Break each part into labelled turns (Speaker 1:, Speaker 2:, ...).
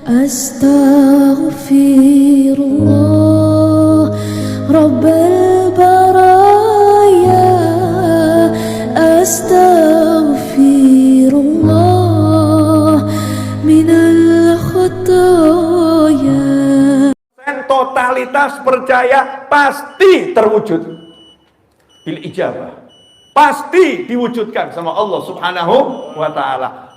Speaker 1: Astaghfirullah Rabbal baraya, Astaghfirullah minal khutaya.
Speaker 2: Totalitas percaya pasti terwujud bil ijabah, pasti diwujudkan sama Allah Subhanahu wa ta'ala.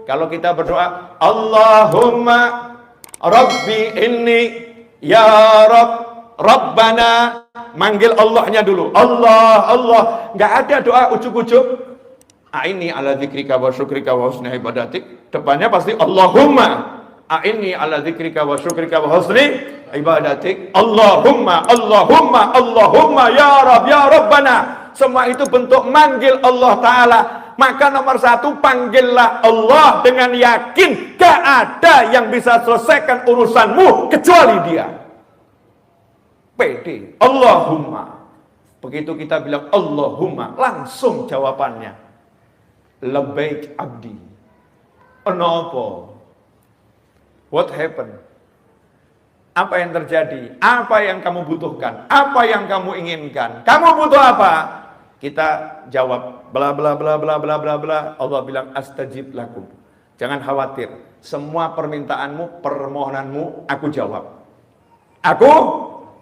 Speaker 2: Kalau kita berdoa, Allahumma Rabbi inni ya Rabb, Rabbana, manggil Allahnya dulu. Allah, Allah. Nggak ada doa ujuk-ujuk. A'inni ala dzikrika wa syukrika wa husni ibadatik. Depannya pasti Allahumma. A'inni ala dzikrika wa syukrika wa husni ibadatik. Allahumma, Allahumma, Allahumma ya Rabb, ya Rabbana. Semua itu bentuk manggil Allah Ta'ala. Maka nomor satu, panggillah Allah dengan yakin. Gak ada yang bisa selesaikan urusanmu kecuali Dia. Pede. Allahumma. Begitu kita bilang Allahumma, langsung jawabannya. Labbaik abdi. Kenapa? What happened? Apa yang terjadi? Apa yang kamu butuhkan? Apa yang kamu inginkan? Kamu butuh apa? Kita jawab bla bla bla bla bla bla bla. Allah bilang astajib lakum. Jangan khawatir. Semua permintaanmu, permohonanmu aku jawab. Aku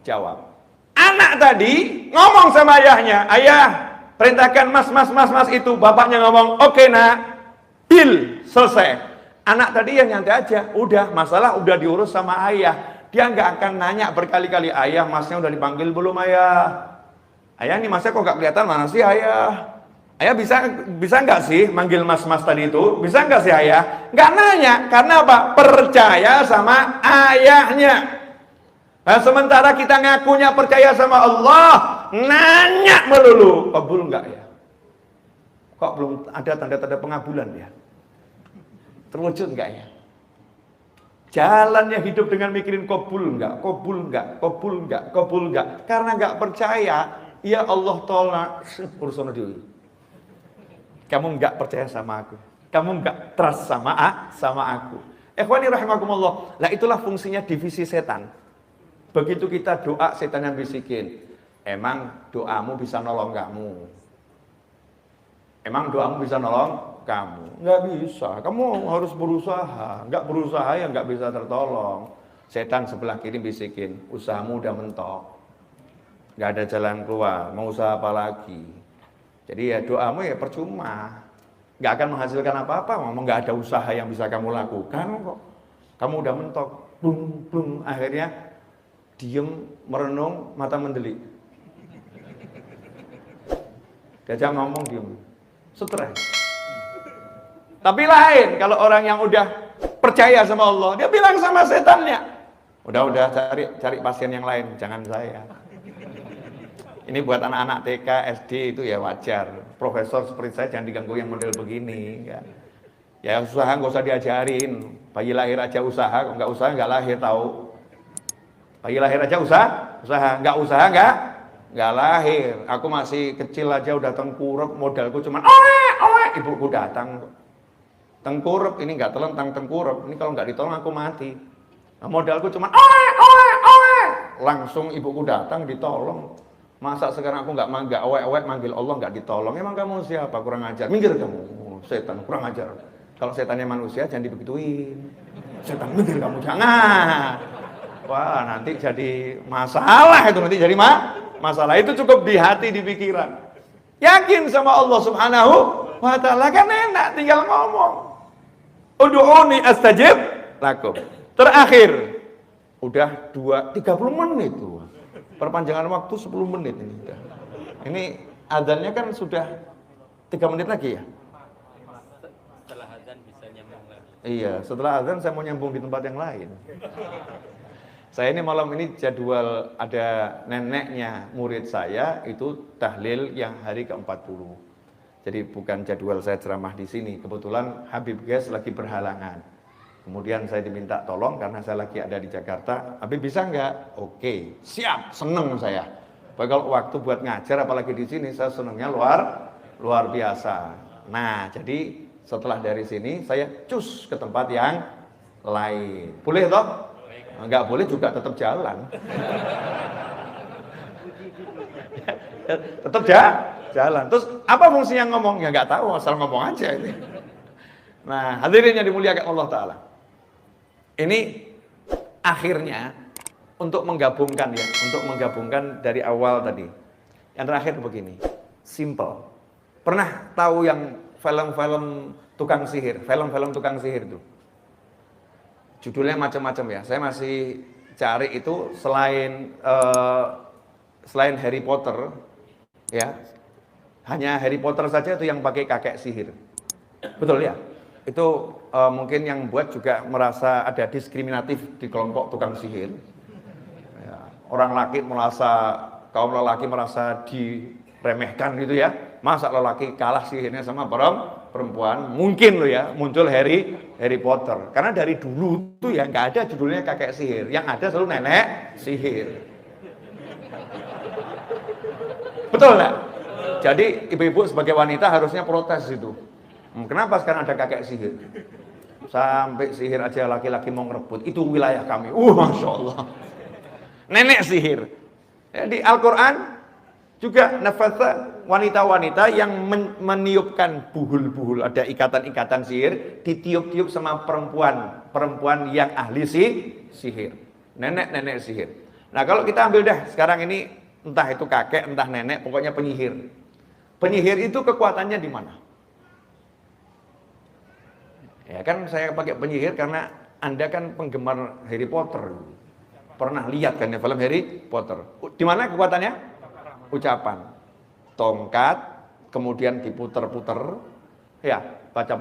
Speaker 2: jawab. Anak tadi ngomong sama ayahnya, "Ayah, perintahkan mas itu." Bapaknya ngomong, "Oke, Nak." Deal, selesai. Anak tadi yang nyantai aja, udah masalah udah diurus sama ayah. Dia nggak akan nanya berkali-kali, "Ayah, masnya udah dipanggil belum, Ayah? Ayah, nih masnya kok gak kelihatan, mana sih Ayah? Ayah bisa nggak sih manggil mas tadi itu? Bisa nggak sih Ayah?" Nggak nanya, karena apa? Percaya sama ayahnya. Nah, sementara kita ngakunya percaya sama Allah, nanya melulu, kabul nggak ya? Kok belum ada tanda-tanda pengabulan ya? Terwujud nggak ya? Jalannya hidup dengan mikirin kabul nggak, kabul nggak, kabul nggak, kabul nggak. Karena nggak percaya. Ya Allah tolak urusan diri. Kamu enggak percaya sama aku. Kamu enggak trust sama aku. Ikhwani rahimakumullah. Lah itulah fungsinya divisi setan. Begitu kita doa, setan yang bisikin. Emang doamu bisa nolong kamu? Emang doamu bisa nolong kamu? Enggak bisa. Kamu harus berusaha. Enggak berusaha ya enggak bisa tertolong. Setan sebelah kiri bisikin. Usahamu udah mentok. Nggak ada jalan keluar, mau usaha apa lagi? Jadi ya doamu ya percuma, nggak akan menghasilkan apa-apa. Ngomong nggak ada usaha yang bisa kamu lakukan kok. Kamu udah mentok, bung, akhirnya diem, merenung, mata mendelik. Diajak ngomong diem, stres. Tapi lain kalau orang yang udah percaya sama Allah, dia bilang sama setannya, udah cari pasien yang lain, jangan saya. Ini buat anak-anak TK, SD itu ya wajar. Profesor seperti saya jangan diganggu yang model begini. Ya usaha nggak usah diajarin. Bayi lahir aja usaha, kok nggak usaha nggak lahir tahu. Bayi lahir aja usaha, usaha nggak lahir. Aku masih kecil aja udah tengkurap, modalku cuman ibuku datang. Tengkurap ini nggak telentang tengkurap. Ini kalau nggak ditolong aku mati. Nah, modalku cuman langsung ibuku datang ditolong. Masa sekarang aku nggak manggil Allah nggak ditolong? Emang kamu siapa? Kurang ajar. Minggir kamu, setan kurang ajar. Kalau setannya manusia jangan dibegituin. Setan minggir kamu, jangan. Wah, nanti jadi masalah itu, nanti jadi masalah itu cukup di hati, di pikiran. Yakin sama Allah Subhanahu wa ta'ala kan enak, tinggal ngomong. Ud'uni astajib lakum. Terakhir, udah 30 menit tuh. Perpanjangan waktu 10 menit ini. Ini adzannya kan sudah 3 menit lagi ya?
Speaker 3: Setelah adzan bisa nyambung lagi.
Speaker 2: Iya, setelah adzan saya mau nyambung di tempat yang lain. Saya ini malam ini jadwal ada neneknya murid saya itu tahlil yang hari ke-40. Jadi bukan jadwal saya ceramah di sini. Kebetulan Habib Gas lagi berhalangan. Kemudian saya diminta tolong karena saya lagi ada di Jakarta. Habib bisa nggak? Oke, siap, seneng saya. Pokoknya kalau waktu buat ngajar, apalagi di sini, saya senengnya luar biasa. Nah, jadi setelah dari sini saya cus ke tempat yang lain. Boleh toh? Nggak boleh juga tetap jalan. Tetap jalan. Terus apa fungsinya ngomong? Ya nggak tahu, asal ngomong aja ini. Nah, hadirin yang dimuliakan Allah Ta'ala. Ini akhirnya untuk menggabungkan dari awal tadi. Yang terakhir begini, simple. Pernah tahu yang film-film tukang sihir itu? Judulnya macam-macam ya. Saya masih cari itu selain Harry Potter, ya. Hanya Harry Potter saja itu yang pakai kakek sihir. Betul ya? Itu mungkin yang buat juga merasa ada diskriminatif di kelompok tukang sihir. Ya, kaum lelaki merasa diremehkan gitu ya. Masa lelaki kalah sihirnya sama perempuan? Mungkin loh ya, muncul Harry Potter. Karena dari dulu tuh ya nggak ada judulnya kakek sihir, yang ada selalu nenek sihir. Betul nggak? Jadi ibu-ibu sebagai wanita harusnya protes itu. Kenapa sekarang ada kakek sihir? Sampai sihir aja laki-laki mau ngerebut. Itu wilayah kami. Masya Allah. Nenek sihir. Di Al-Quran juga nafatha, wanita-wanita yang meniupkan buhul-buhul. Ada ikatan-ikatan sihir. Ditiup-tiup sama perempuan yang ahli sihir. Nenek-nenek sihir. Nah kalau kita ambil dah sekarang ini, entah itu kakek, entah nenek, pokoknya penyihir. Penyihir itu kekuatannya di mana? Ya kan saya pakai penyihir karena Anda kan penggemar Harry Potter. Pernah lihat kan ya film Harry Potter. Di mana kekuatannya? Ucapan. Tongkat, kemudian diputer-puter. Ya, baca.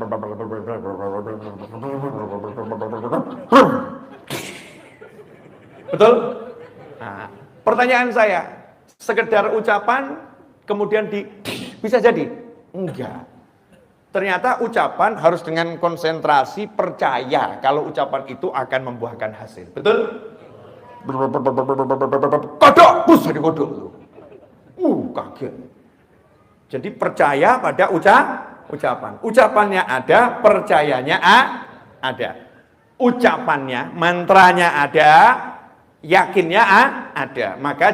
Speaker 2: Betul? Nah, pertanyaan saya, sekedar ucapan kemudian bisa jadi? Enggak. Ternyata ucapan harus dengan konsentrasi, percaya kalau ucapan itu akan membuahkan hasil. Betul? Kodok, bus jadi kodok. Kaget. Jadi percaya pada ucapan. Ucapannya ada, percayanya ada. Ucapannya, mantranya ada, yakinnya ada. Maka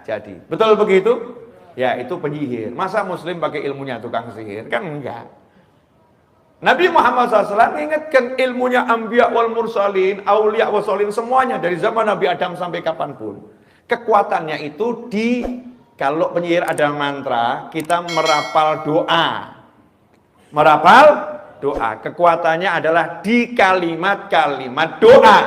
Speaker 2: jadi. Betul begitu? Ya, itu penyihir. Masa muslim pakai ilmunya tukang sihir? Kan enggak. Nabi Muhammad SAW mengingatkan ilmunya anbiya wal mursalin, auliya wal sholin, semuanya dari zaman Nabi Adam sampai kapanpun. Kekuatannya itu kalau penyihir ada mantra, kita merapal doa. Kekuatannya adalah di kalimat-kalimat doa.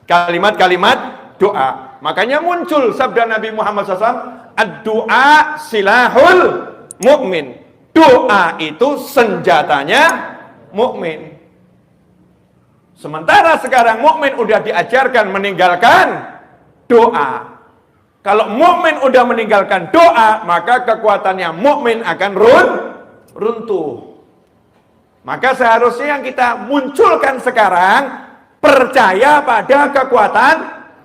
Speaker 2: Kalimat-kalimat doa. Makanya muncul sabda Nabi Muhammad SAW, ad-du'a silahul mu'min. Doa itu senjatanya mukmin. Sementara sekarang mukmin udah diajarkan meninggalkan doa. Kalau mukmin udah meninggalkan doa, maka kekuatannya mukmin akan runtuh. Maka seharusnya yang kita munculkan sekarang percaya pada kekuatan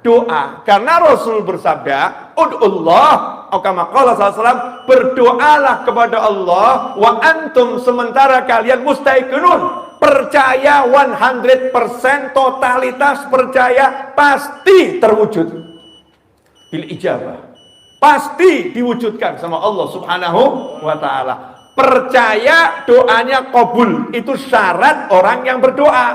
Speaker 2: doa. Karena Rasul bersabda, ud'ullah, kama qala sallallahu, berdoalah kepada Allah wa antum, sementara kalian mustaiqinun, percaya 100%, totalitas percaya pasti terwujud bil ijabah, pasti diwujudkan sama Allah Subhanahu wa taala. Percaya doanya qabul, itu syarat orang yang berdoa.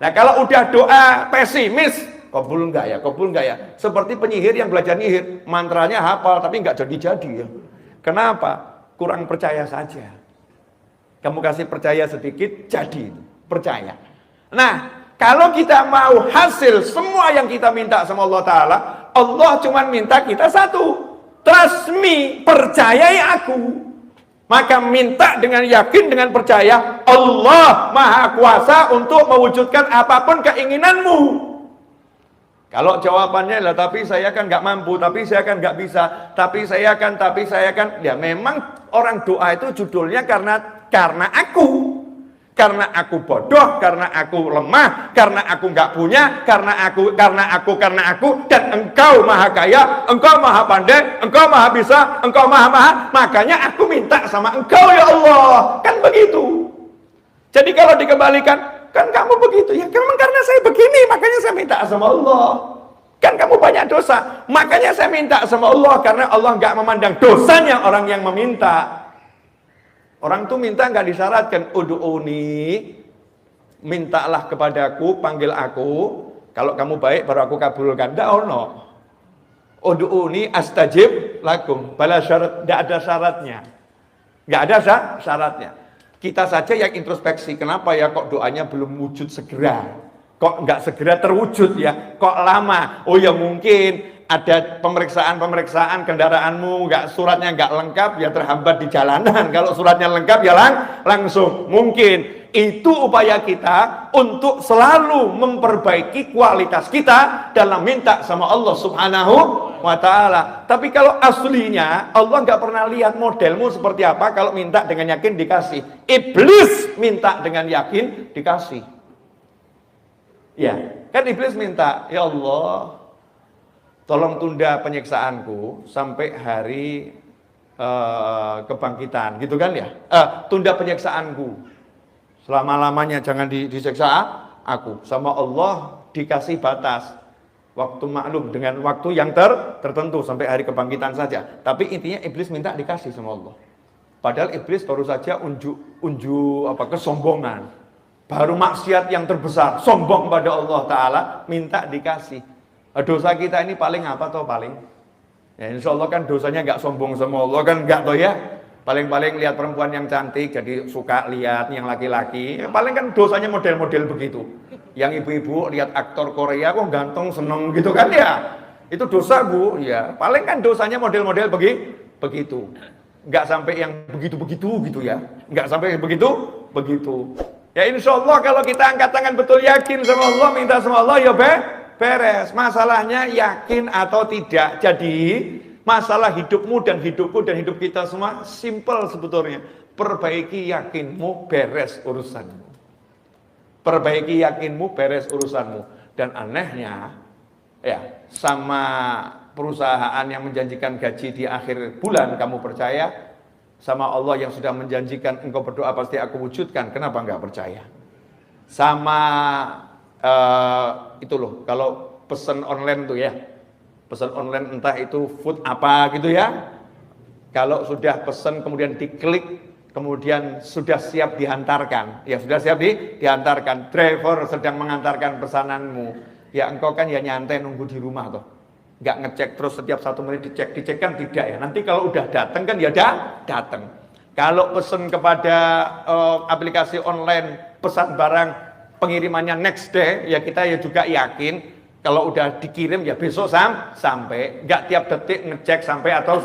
Speaker 2: Nah kalau udah doa pesimis, kabul enggak ya? Seperti penyihir yang belajar nyihir, mantranya hafal tapi enggak jadi-jadi ya. Kenapa? Kurang percaya saja. Kamu kasih percaya sedikit, jadi percaya. Nah, kalau kita mau hasil semua yang kita minta sama Allah Ta'ala, Allah cuma minta kita satu, trust me, percayai aku. Maka minta dengan yakin, dengan percaya, Allah Maha Kuasa untuk mewujudkan apapun keinginanmu. Kalau jawabannya lah, tapi saya kan nggak mampu, tapi saya kan nggak bisa, tapi saya kan, ya memang orang doa itu judulnya karena aku bodoh, karena aku lemah, karena aku nggak punya, karena aku, dan engkau maha kaya, engkau maha pandai, engkau maha bisa, engkau maha, makanya aku minta sama engkau ya Allah, kan begitu. Jadi kalau dikembalikan, kan kamu begitu, ya memang karena saya begini, makanya saya minta sama Allah. Kan kamu banyak dosa, makanya saya minta sama Allah, karena Allah nggak memandang dosanya orang yang meminta. Orang tuh minta nggak disyaratkan, ud'uni, mintalah kepadaku, panggil aku, kalau kamu baik baru aku kabulkan. Nggak ono. Ud'uni astajib lakum, bala syarat, nggak ada syaratnya. Nggak ada syaratnya. Kita saja yang introspeksi, kenapa ya kok doanya belum wujud segera? Kok nggak segera terwujud ya? Kok lama? Oh ya mungkin ada pemeriksaan kendaraanmu, suratnya nggak lengkap, ya terhambat di jalanan. Kalau suratnya lengkap ya langsung. Mungkin itu upaya kita untuk selalu memperbaiki kualitas kita dalam minta sama Allah Subhanahu wa ta'ala. Tapi kalau aslinya Allah nggak pernah lihat modelmu seperti apa. Kalau minta dengan yakin dikasih. Iblis minta dengan yakin dikasih. Ya, kan iblis minta, ya Allah, tolong tunda penyiksaanku sampai hari kebangkitan, gitu kan ya? Tunda penyiksaanku selama-lamanya, jangan disiksa aku. Sama Allah dikasih batas waktu maklum, dengan waktu yang tertentu sampai hari kebangkitan saja. Tapi intinya iblis minta dikasih sama Allah. Padahal iblis baru saja unjuk kesombongan, baru maksiat yang terbesar, sombong pada Allah Ta'ala, minta dikasih. Dosa kita ini paling apa toh paling? Ya insya Allah kan dosanya nggak sombong sama Allah kan, nggak toh ya. Paling-paling lihat perempuan yang cantik jadi suka lihat yang laki-laki. Paling kan dosanya model-model begitu. Yang ibu-ibu lihat aktor Korea kok ganteng seneng gitu kan ya. Itu dosa bu, ya. Paling kan dosanya model-model begitu. Nggak sampai yang begitu-begitu gitu ya. Nggak sampai begitu. Ya insya Allah kalau kita angkat tangan betul yakin sama Allah, minta sama Allah ya beres. Masalahnya yakin atau tidak. Jadi masalah hidupmu dan hidupku dan hidup kita semua simple sebetulnya. Perbaiki yakinmu, beres urusanmu. Perbaiki yakinmu, beres urusanmu. Dan anehnya, ya sama perusahaan yang menjanjikan gaji di akhir bulan kamu percaya, sama Allah yang sudah menjanjikan engkau berdoa pasti aku wujudkan, kenapa enggak percaya? Sama itu loh, kalau pesan online tuh ya, pesan online entah itu food apa gitu ya, kalau sudah pesan kemudian diklik, kemudian sudah siap dihantarkan, ya sudah siap dihantarkan, driver sedang mengantarkan pesananmu, ya engkau kan ya nyantai nunggu di rumah toh, nggak ngecek terus setiap 1 menit dicek kan tidak ya, nanti kalau udah datang kan ya datang. Kalau pesan kepada aplikasi online pesan barang pengirimannya next day, ya kita ya juga yakin kalau udah dikirim ya besok sampai, nggak tiap detik ngecek sampai atau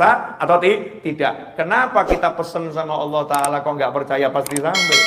Speaker 2: tidak. Kenapa kita pesen sama Allah Ta'ala kok nggak percaya pasti sampai?